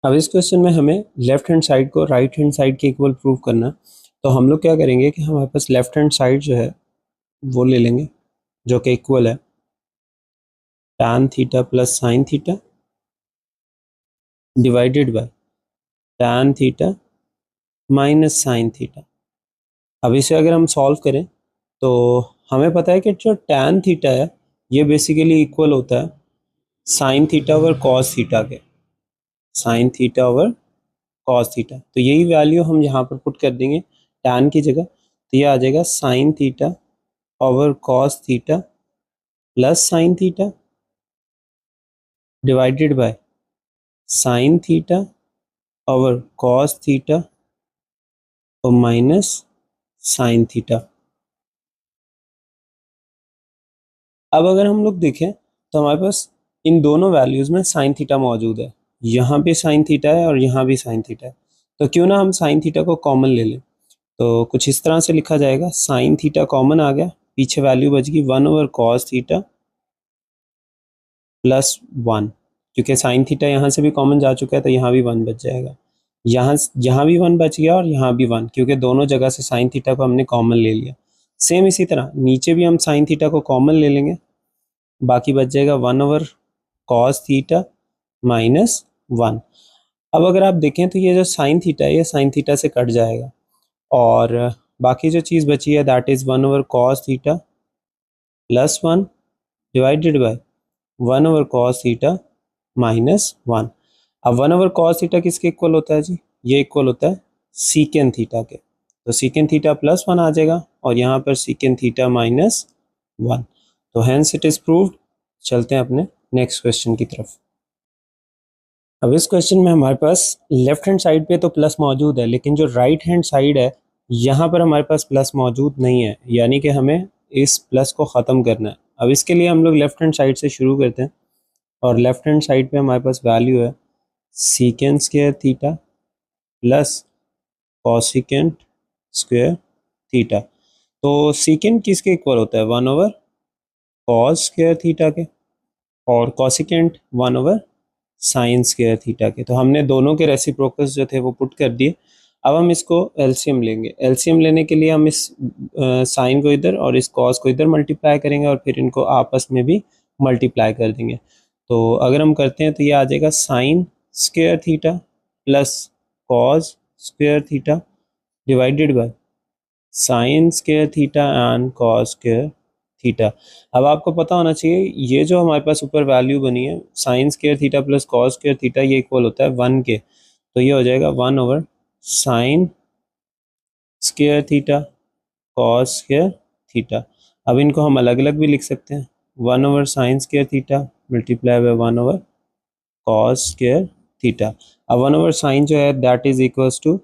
अब इस क्वेश्चन में हमें लेफ्ट हैंड साइड को राइट हैंड साइड के इक्वल प्रूव करना है। तो हम लोग क्या करेंगे कि हमारे पास लेफ्ट हैंड साइड जो है वो ले लेंगे जो कि इक्वल है tan theta plus sine theta divided by tan theta minus sine theta. अब इसे अगर हम सॉल्व करें तो हमें पता है कि जो tan थीटा है ये बेसिकली इक्वल होता है sine theta over cos theta के, sine theta over cos theta. तो यही वैल्यू हम यहाँ पर पुट कर देंगे tan की जगह, तो ये आ जाएगा sign theta over cos theta plus sine theta divided by sine theta over cos theta और माइनस साइन थीटा। अब अगर हम लोग देखें तो हमारे पास इन दोनों वैल्यूज में साइन थीटा मौजूद है, यहाँ पे साइन थीटा है और यहाँ भी साइन थीटा है। तो क्यों ना हम साइन थीटा को कॉमन ले लें। तो कुछ इस तरह से लिखा जाएगा, साइन थीटा कॉमन आ गया, पीछे वैल्यू बच गई 1 ओवर कॉस थीटा प्लस 1, क्योंकि साइन थीटा यहाँ से भी कॉमन जा चुका है तो यहाँ भी 1 बच जाएगा, यहाँ भी 1 बच गया और यहाँ भी 1, क्योंकि दोनों जगह से साइन थीटा को हमने कॉमन ले लिया। सेम इसी तरह नीचे भी हम साइन थीटा को कॉमन ले लेंगे, बाकी बच जाएगा 1 ओवर कॉस थीटा माइनस 1। अब अगर आप देखें तो ये जो साइन थीटा है ये साइन थीटा से कट जाएगा और बाकी जो चीज़ बची है that is 1 over cos theta plus 1 divided by 1 over cos theta minus 1। अब 1 ओवर कॉस थीटा किसके इक्वल होता है जी, ये इक्वल होता है सीकेंड थीटा के। तो सीकेंड थीटा प्लस 1 आ जाएगा और यहाँ पर सीकेंड थीटा माइनस 1। तो हेंस इट इज प्रूव्ड। चलते हैं अपने नेक्स्ट क्वेश्चन की तरफ। अब इस क्वेश्चन में हमारे पास लेफ्ट हैंड साइड पे तो प्लस मौजूद है, लेकिन जो राइट हैंड साइड है यहाँ पर हमारे पास प्लस मौजूद नहीं है, यानी कि हमें इस प्लस को ख़त्म करना है। अब इसके लिए हम लोग लेफ्ट हैंड साइड से शुरू करते हैं और लेफ्ट हैंड साइड पे हमारे पास वैल्यू है secant square theta plus cosecant square theta. तो सीकेंट किसके इक्वल होता है, 1 ओवर कॉस स्क्वायर थीटा के, और cosecant 1 over sine square theta के। तो हमने दोनों के रेसिप्रोकल्स जो थे वो पुट कर दिए। अब हम इसको एलसीएम लेंगे। एलसीएम लेने के लिए हम इस साइन को इधर और इस कॉस को इधर मल्टीप्लाई करेंगे और फिर इनको आपस में भी मल्टीप्लाई कर देंगे। तो अगर हम करते हैं तो ये आ जाएगा sign square theta plus cos square theta divided by sine square theta and cos square theta. अब आपको पता होना चाहिए ये जो हमारे पास ऊपर वैल्यू बनी है sign square theta plus cos square theta ये इक्वल होता है 1 के। तो ये हो जाएगा 1 over sine square theta cos square theta. अब इनको हम अलग अलग भी लिख सकते हैं, 1 over sine square theta multiply by 1 over cos square theta. अब 1 ओवर साइन जो है that is equals to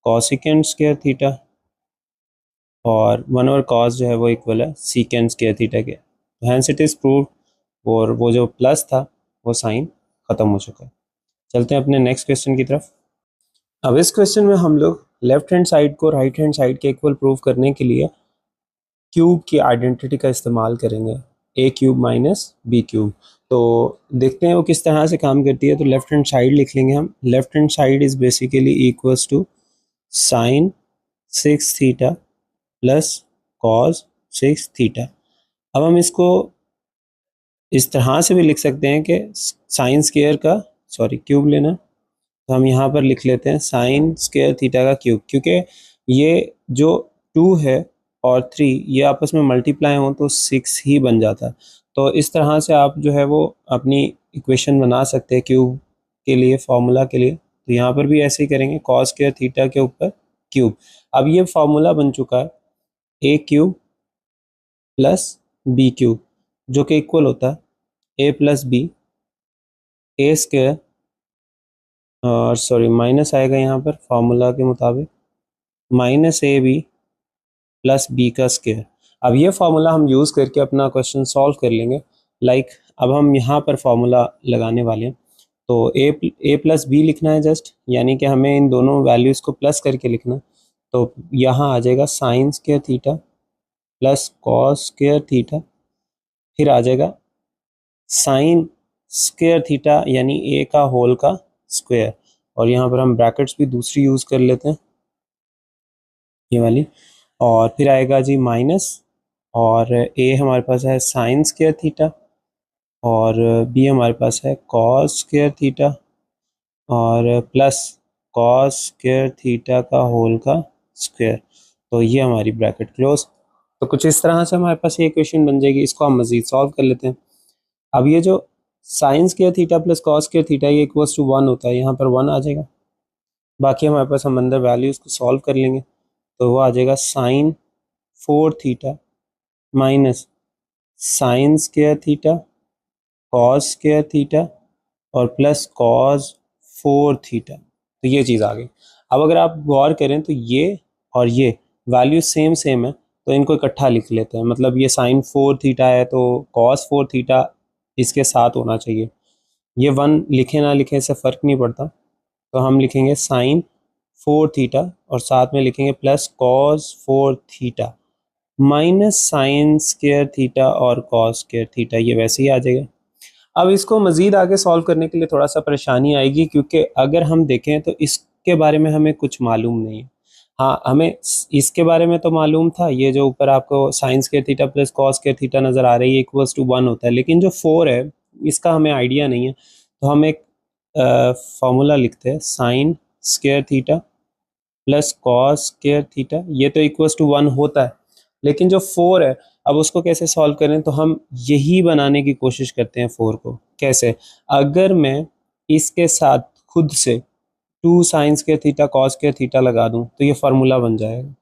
cosecant square theta और 1 ओवर कॉस जो है वो इक्वल है सीकेंड स्क्वायर थीटा के। हेंस इट इज प्रूव्ड, और वो जो प्लस था वो साइन ख़त्म हो चुका है। चलते हैं अपने नेक्स्ट क्वेश्चन की तरफ। अब इस क्वेश्चन में हम लोग लेफ्ट हैंड साइड को राइट हैंड साइड के इक्वल प्रूव करने के लिए क्यूब की आइडेंटिटी का इस्तेमाल करेंगे, ए क्यूब माइनस बी क्यूब। तो देखते हैं वो किस तरह से काम करती है। तो लेफ्ट हैंड साइड लिख लेंगे हम। Left hand side is basically equals to sine 6 theta plus cos 6 theta. अब हम इसको इस तरह से भी लिख सकते हैं कि साइन स्क्वायर का क्यूब लेना, तो हम यहाँ पर लिख लेते हैं साइन स्क्वायर थीटा का क्यूब, क्योंकि ये जो 2 है और 3 ये आपस में मल्टीप्लाई हों तो 6 ही बन जाता है। तो इस तरह से आप जो है वो अपनी इक्वेशन बना सकते हैं क्यूब के लिए, फार्मूला के लिए। तो यहाँ पर भी ऐसे ही करेंगे, कॉस स्क्वायर थीटा के ऊपर क्यूब। अब ये फार्मूला बन चुका है A cube plus B cube, जो कि इक्वल होता है A plus B A square, और माइनस आएगा यहाँ पर फार्मूला के मुताबिक, minus A B plus B का स्क्वायर। अब ये फार्मूला हम यूज़ करके अपना क्वेश्चन सॉल्व कर लेंगे। अब हम यहाँ पर फार्मूला लगाने वाले हैं। तो ए प्लस बी लिखना है जस्ट, यानी कि हमें इन दोनों वैल्यूज़ को प्लस करके लिखना। तो यहाँ आ जाएगा sign square theta plus cos square theta, फिर आ जाएगा साइन स्क्वायर थीटा यानी ए का होल का स्क्वायर, और यहाँ पर हम ब्रैकेट्स भी दूसरी यूज़ कर लेते हैं, ये वाली, और फिर आएगा जी माइनस, और ए हमारे पास है साइन स्क्वायर थीटा, और बी हमारे पास है कॉस स्क्वायर थीटा, और प्लस कॉस स्क्वायर थीटा का होल का स्क्वायर। तो ये हमारी ब्रैकेट क्लोज। तो कुछ इस तरह से हमारे पास ये इक्वेशन बन जाएगी। इसको हम मज़ीद सॉल्व कर लेते हैं। अब ये जो sign square theta plus cos square theta ये इक्वल्स टू 1 होता है, यहाँ पर 1 आ जाएगा। बाकी हमारे पास हम अंदर वैल्यूज़ को सॉल्व कर लेंगे, तो वो आ जाएगा sine 4 theta minus sine square theta cos square theta और प्लस कॉस 4 थीटा। तो ये चीज़ आ गई। अब अगर आप गौर करें तो ये और ये वैल्यू सेम सेम है, तो इनको इकट्ठा लिख लेते हैं। मतलब ये साइन 4 थीटा है तो कॉस 4 थीटा इसके साथ होना चाहिए। ये 1 लिखें ना लिखें इससे फ़र्क नहीं पड़ता, तो हम लिखेंगे साइन 4 थीटा और साथ में लिखेंगे plus cos 4 theta minus sine square theta और कॉस स्क्वायर थीटा। ये वैसे ही आ जाएगा। अब इसको मज़ीद आगे सॉल्व करने के लिए थोड़ा सा परेशानी आएगी, क्योंकि अगर हम देखें तो इसके बारे में हमें कुछ मालूम नहीं है। हाँ, हमें इसके बारे में तो मालूम था, ये जो ऊपर आपको sign square theta plus cos square theta नज़र आ रही है इक्वल्स टू 1 होता है, लेकिन जो 4 है इसका हमें आइडिया नहीं है। तो हम एक फार्मूला लिखते हैं, sign square theta plus cos square theta, ये तो इक्वल्स टू 1 होता है, लेकिन जो 4 है अब उसको कैसे सॉल्व करें, तो हम यही बनाने की कोशिश करते हैं 4 को। कैसे? अगर मैं इसके साथ खुद से 2 sine square theta cos square theta लगा दूं तो ये फार्मूला बन जाएगा।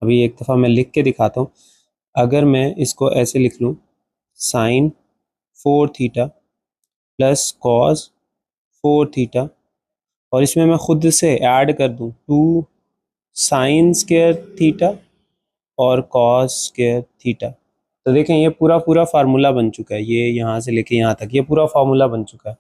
अभी एक दफ़ा मैं लिख के दिखाता हूँ। अगर मैं इसको ऐसे लिख लूँ, sine 4 theta plus cos 4 theta, और इसमें मैं खुद से ऐड कर दूँ 2 साइन स्क्वायर थीटा और कॉस स्क्वायर थीटा, तो देखें ये पूरा पूरा फार्मूला बन चुका है। ये यहाँ से लेके यहाँ तक ये पूरा फार्मूला बन चुका है।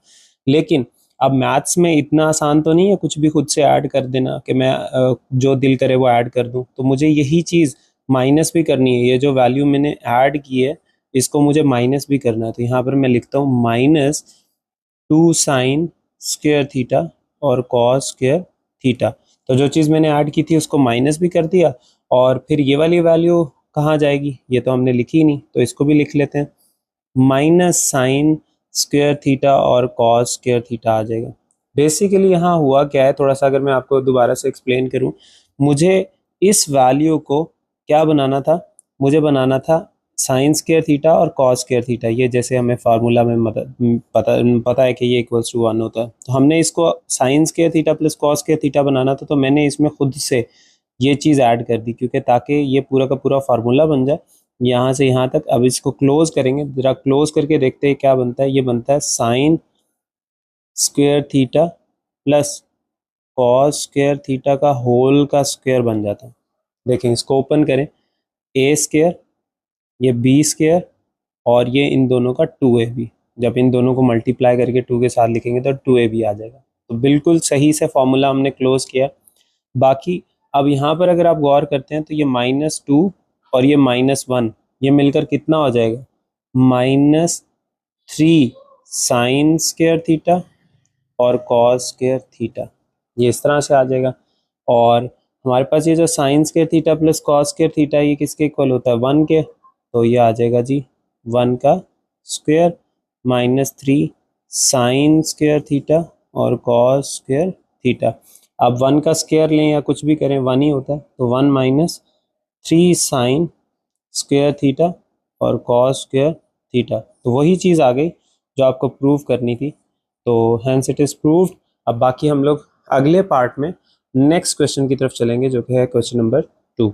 लेकिन अब मैथ्स में इतना आसान तो नहीं है कुछ भी खुद से ऐड कर देना कि मैं जो दिल करे वो ऐड कर दूं। तो मुझे यही चीज़ माइनस भी करनी है। ये जो वैल्यू मैंने ऐड की है इसको मुझे माइनस भी करना है। तो यहाँ पर मैं लिखता हूँ माइनस 2 साइन स्क्वायर थीटा और कॉस स्क्वायर थीटा। तो जो चीज़ मैंने ऐड की थी उसको माइनस भी कर दिया, और फिर ये वाली वैल्यू कहाँ जाएगी, ये तो हमने लिखी नहीं, तो इसको भी लिख लेते हैं, माइनस साइन स्क्वायर थीटा और कॉस स्क्वायर थीटा आ जाएगा। बेसिकली यहाँ हुआ क्या है, थोड़ा सा अगर मैं आपको दोबारा से एक्सप्लेन करूँ, मुझे इस वैल्यू को क्या बनाना था, मुझे बनाना था साइन स्क्वायर थीटा और कॉस स्क्वायर थीटा। ये जैसे हमें फार्मूला में पता है कि ये इक्वल्स टू 1 होता है, तो हमने इसको sine square theta plus cos square theta बनाना था, तो मैंने इसमें खुद से ये चीज़ ऐड कर दी, क्योंकि ताकि ये पूरा का पूरा फार्मूला बन जाए यहाँ से यहाँ तक। अब इसको क्लोज करेंगे, ज़रा क्लोज करके देखते हैं क्या बनता है। ये बनता है sign square theta plus cos square theta का होल का स्क्वायर बन जाता है। देखें इसको ओपन करें, ए स्क्वायर, ये बी स्क्वायर, और ये इन दोनों का 2ab। जब इन दोनों को मल्टीप्लाई करके 2 के साथ लिखेंगे तो 2ab आ जाएगा। तो बिल्कुल सही से फॉर्मूला हमने क्लोज किया। बाकी अब यहाँ पर अगर आप गौर करते हैं तो ये -2 और ये -1 ये मिलकर कितना हो जाएगा, -3 साइन स्क्वायर थीटा और कॉस स्क्वायर थीटा। ये इस तरह से आ जाएगा। और हमारे पास ये जो sign square theta plus cos square theta ये किसके इक्वल होता है, 1 के, तो ये आ जाएगा जी 1 का स्क्वायर -3 साइन स्क्वायर थीटा और कॉस स्क्वायर थीटा। आप 1 का स्क्वायर लें या कुछ भी करें 1 ही होता है, तो 1 - 3 साइन स्क्वायर थीटा और कॉस स्क्वायर थीटा। तो वही चीज़ आ गई जो आपको प्रूव करनी थी। तो हैंस इट इज़ प्रूव्ड। अब बाकी हम लोग अगले पार्ट में नेक्स्ट क्वेश्चन की तरफ चलेंगे, जो कि है क्वेश्चन नंबर 2।